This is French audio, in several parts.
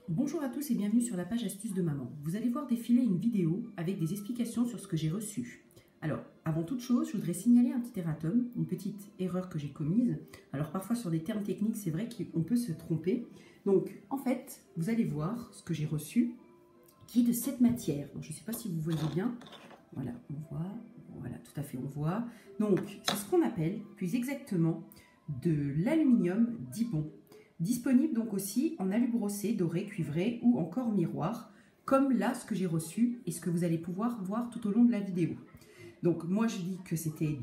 Bonjour à tous et bienvenue sur la page astuces de maman. Vous allez voir défiler une vidéo avec des explications sur ce que j'ai reçu. Alors, avant toute chose, je voudrais signaler un petit erratum, une petite erreur que j'ai commise. Alors parfois sur des termes techniques, c'est vrai qu'on peut se tromper. Donc, en fait, vous allez voir ce que j'ai reçu, qui est de cette matière. Donc, je ne sais pas si vous voyez bien. Voilà, on voit. Voilà, tout à fait, on voit. Donc, c'est ce qu'on appelle, plus exactement, de l'aluminium dipon. Disponible donc aussi en alu brossé, doré, cuivré ou encore miroir, comme là ce que j'ai reçu et ce que vous allez pouvoir voir tout au long de la vidéo. Donc moi je dis que c'était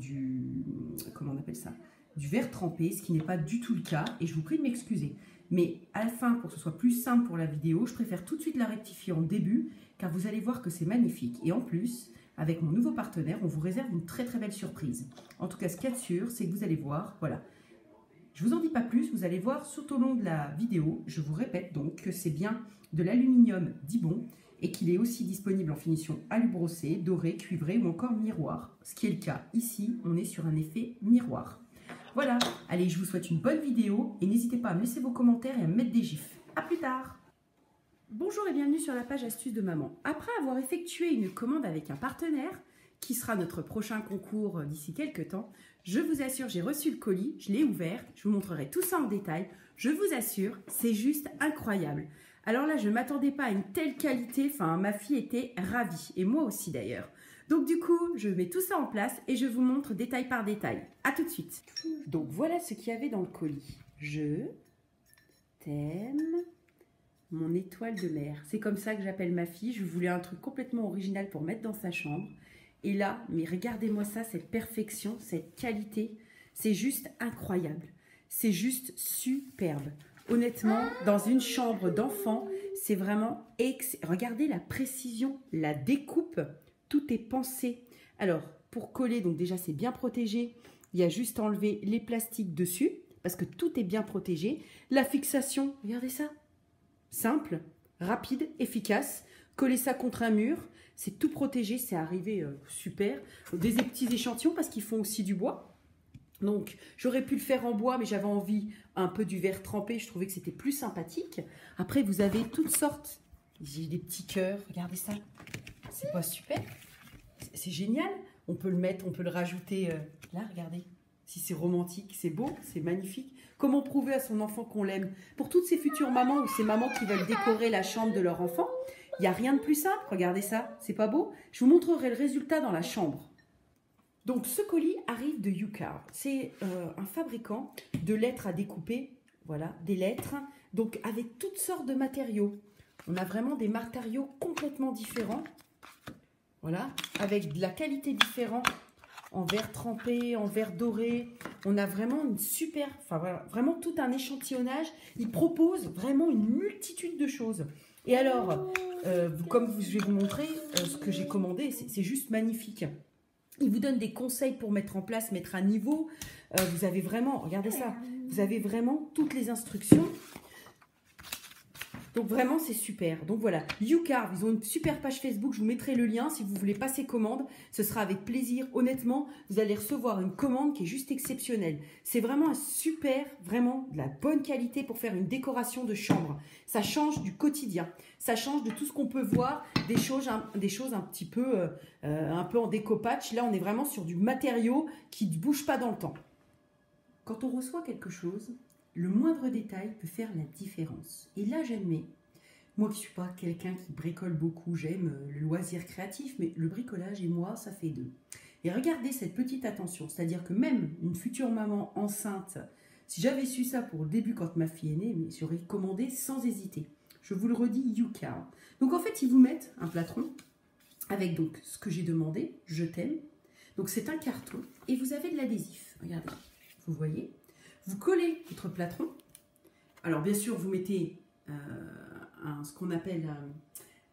comment on appelle ça, du verre trempé, ce qui n'est pas du tout le cas et je vous prie de m'excuser. Mais à la fin, pour que ce soit plus simple pour la vidéo, je préfère tout de suite la rectifier en début car vous allez voir que c'est magnifique. Et en plus, avec mon nouveau partenaire, on vous réserve une très belle surprise. En tout cas, ce qu'il y a de sûr, c'est que vous allez voir, voilà. Je ne vous en dis pas plus, vous allez voir tout au long de la vidéo. Je vous répète donc que c'est bien de l'aluminium Dibond et qu'il est aussi disponible en finition alu brossé, doré, cuivré ou encore miroir. Ce qui est le cas ici, on est sur un effet miroir. Voilà, allez, je vous souhaite une bonne vidéo et n'hésitez pas à me laisser vos commentaires et à me mettre des gifs. A plus tard! Bonjour et bienvenue sur la page astuces de maman. Après avoir effectué une commande avec un partenaire, qui sera notre prochain concours d'ici quelques temps, je vous assure, j'ai reçu le colis, je l'ai ouvert, je vous montrerai tout ça en détail. Je vous assure, c'est juste incroyable. Alors là, je ne m'attendais pas à une telle qualité, enfin ma fille était ravie, et moi aussi d'ailleurs. Donc du coup, je mets tout ça en place et je vous montre détail par détail. A tout de suite. Donc voilà ce qu'il y avait dans le colis. Je t'aime, mon étoile de mer. C'est comme ça que j'appelle ma fille. Je voulais un truc complètement original pour mettre dans sa chambre. Et là, mais regardez-moi ça, cette perfection, cette qualité, c'est juste incroyable. C'est juste superbe. Honnêtement, dans une chambre d'enfant, c'est vraiment regardez la précision, la découpe, tout est pensé. Alors, pour coller, donc déjà c'est bien protégé. Il y a juste à enlever les plastiques dessus, parce que tout est bien protégé. La fixation, regardez ça. Simple, rapide, efficace. Coller ça contre un mur, c'est tout protégé, c'est arrivé super. Des petits échantillons parce qu'ils font aussi du bois. Donc j'aurais pu le faire en bois, mais j'avais envie un peu du verre trempé, je trouvais que c'était plus sympathique. Après vous avez toutes sortes, j'ai des petits cœurs, regardez ça, c'est pas super? C'est génial, on peut le mettre, on peut le rajouter là, regardez. Si c'est romantique, c'est beau, c'est magnifique. Comment prouver à son enfant qu'on l'aime? Pour toutes ces futures mamans ou ces mamans qui veulent décorer la chambre de leur enfant, il n'y a rien de plus simple. Regardez ça, c'est pas beau? Je vous montrerai le résultat dans la chambre. Donc ce colis arrive de YouCarve. C'est un fabricant de lettres à découper. Voilà, des lettres. Donc avec toutes sortes de matériaux. On a vraiment des matériaux complètement différents. Voilà, avec de la qualité différente. En verre trempé, en verre doré. On a vraiment une super, enfin voilà, vraiment tout un échantillonnage. Il propose vraiment une multitude de choses. Et alors, comme je vais vous montrer ce que j'ai commandé, c'est juste magnifique. Il vous donne des conseils pour mettre en place, mettre à niveau. Vous avez vraiment, regardez ça, vous avez vraiment toutes les instructions. Donc vraiment, c'est super. Donc voilà, YouCarve, ils ont une super page Facebook. Je vous mettrai le lien si vous voulez passer commande. Ce sera avec plaisir. Honnêtement, vous allez recevoir une commande qui est juste exceptionnelle. C'est vraiment un super, vraiment de la bonne qualité pour faire une décoration de chambre. Ça change du quotidien. Ça change de tout ce qu'on peut voir, des choses un petit peu, un peu en décopatch. Là, on est vraiment sur du matériau qui ne bouge pas dans le temps. Quand on reçoit quelque chose, le moindre détail peut faire la différence. Et là, j'admets, moi qui ne suis pas quelqu'un qui bricole beaucoup, j'aime le loisir créatif, mais le bricolage et moi, ça fait deux. Et regardez cette petite attention, c'est-à-dire que même une future maman enceinte, si j'avais su ça pour le début quand ma fille est née, mais j'aurais commandé sans hésiter. Je vous le redis, YouCarve. Donc en fait, ils vous mettent un plâtron avec donc ce que j'ai demandé, je t'aime. Donc c'est un carton et vous avez de l'adhésif. Regardez, vous voyez. Vous collez votre plâtron. Alors bien sûr, vous mettez ce qu'on appelle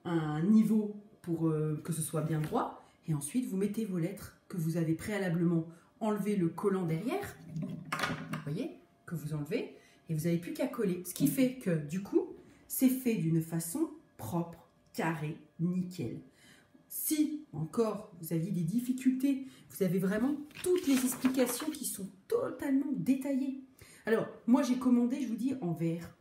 un niveau pour que ce soit bien droit. Et ensuite, vous mettez vos lettres que vous avez préalablement enlevé le collant derrière. Vous voyez, que vous enlevez. Et vous n'avez plus qu'à coller. Ce qui fait que du coup, c'est fait d'une façon propre, carrée, nickel. Si, encore, vous aviez des difficultés, vous avez vraiment toutes les explications qui sont totalement détaillées. Alors, moi, j'ai commandé, je vous dis, en verre.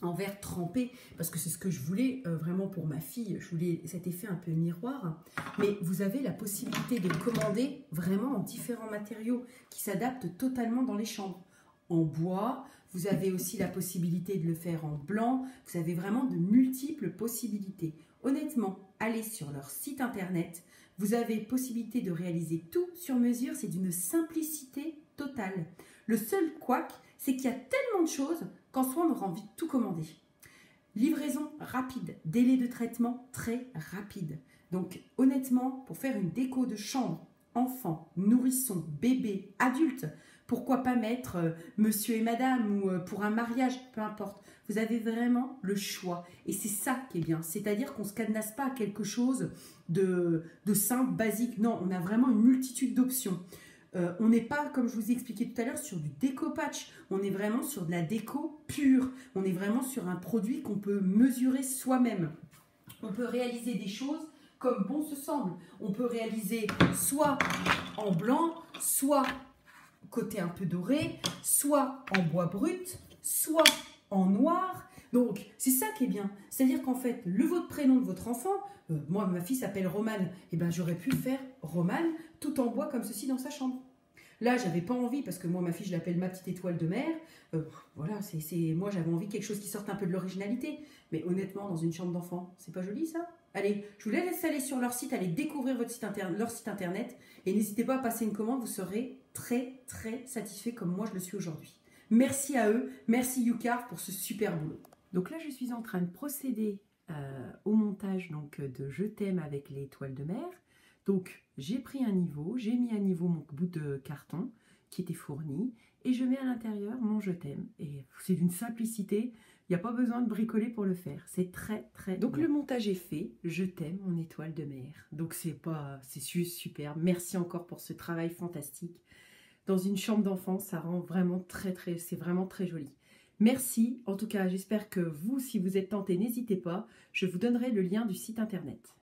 en verre trempé, parce que c'est ce que je voulais vraiment pour ma fille. Je voulais cet effet un peu miroir. Mais vous avez la possibilité de commander vraiment en différents matériaux qui s'adaptent totalement dans les chambres. En bois, vous avez aussi la possibilité de le faire en blanc. Vous avez vraiment de multiples possibilités. Honnêtement, allez sur leur site internet. Vous avez possibilité de réaliser tout sur mesure. C'est d'une simplicité totale. Le seul couac, c'est qu'il y a tellement de choses qu'en soi, on aura envie de tout commander. Livraison rapide, délai de traitement très rapide. Donc honnêtement, pour faire une déco de chambre, enfant, nourrisson, bébé, adulte, pourquoi pas mettre monsieur et madame ou pour un mariage, peu importe. Vous avez vraiment le choix. Et c'est ça qui est bien. C'est-à-dire qu'on ne se cadenasse pas à quelque chose de simple, basique. Non, on a vraiment une multitude d'options. On n'est pas, comme je vous ai expliqué tout à l'heure, sur du déco-patch. On est vraiment sur de la déco pure. On est vraiment sur un produit qu'on peut mesurer soi-même. On peut réaliser des choses comme bon se semble. On peut réaliser soit en blanc, soit côté un peu doré, soit en bois brut, soit en noir. Donc, c'est ça qui est bien. C'est-à-dire qu'en fait, votre prénom de votre enfant, moi, ma fille s'appelle Romane, et ben j'aurais pu faire Romane tout en bois comme ceci dans sa chambre. Là, j'avais pas envie, parce que moi, ma fille, je l'appelle ma petite étoile de mer. Voilà, moi, j'avais envie de quelque chose qui sorte un peu de l'originalité. Mais honnêtement, dans une chambre d'enfant, c'est pas joli, ça? Allez, je vous laisse aller sur leur site, allez découvrir leur site internet. Et n'hésitez pas à passer une commande, vous serez très, très satisfait comme moi, je le suis aujourd'hui. Merci à eux, merci YouCarve pour ce super boulot. Donc là, je suis en train de procéder au montage donc, de Je t'aime avec les toiles de mer. Donc, j'ai pris un niveau, j'ai mis à niveau mon bout de carton qui était fourni et je mets à l'intérieur mon Je t'aime. Et c'est d'une simplicité, il n'y a pas besoin de bricoler pour le faire. C'est très, très Donc, bien. Le montage est fait, Je t'aime, mon étoile de mer. Donc, c'est super. Merci encore pour ce travail fantastique. Dans une chambre d'enfant, ça rend vraiment c'est vraiment très joli. Merci. En tout cas, j'espère que vous, si vous êtes tenté, n'hésitez pas. Je vous donnerai le lien du site internet.